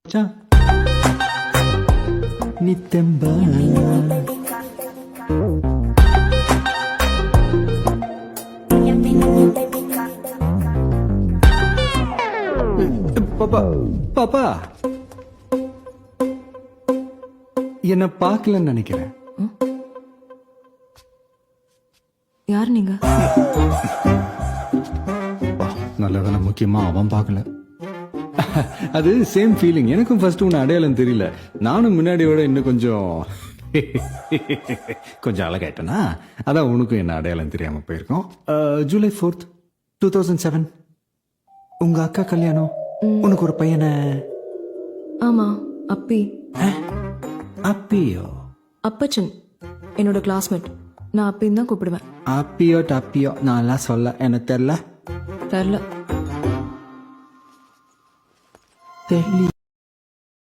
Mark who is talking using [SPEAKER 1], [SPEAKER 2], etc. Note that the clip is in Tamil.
[SPEAKER 1] மச்சான். நீ தெம்பா பாப்பா பாப்பா என்ன பார்க்கலன்னு நினைக்கிறேன்.
[SPEAKER 2] யார் நீங்க?
[SPEAKER 1] நல்லதான, முக்கியமா அவன் பார்க்கல. அது சேம் ஃபீலிங். எனக்கும் ஃபர்ஸ்ட் உன்னை அடையாளம் தெரியல. நானும் முன்னாடியோட இன்னும் கொஞ்சம் அழகாயிட்டேனா, அதான் உனக்கும் என்ன அடையாளம் தெரியாம போயிருக்கோம். ஜூலை 4th 2007 உங்க அக்கா கல்யாணம். உனக்கு ஒரு பையனை.
[SPEAKER 2] ஆமா, அப்பி.
[SPEAKER 1] அப்பியோ?
[SPEAKER 2] அப்பச்சன் என்னோட கிளாஸ்மேட். நான் அப்பின்னு தான் கூப்பிடுவேன்.
[SPEAKER 1] அப்பியோ டப்பியோ நான் எல்லாம் சொல்ல எனக்கு தெரியல.
[SPEAKER 2] தெரியல.
[SPEAKER 1] தெரியல.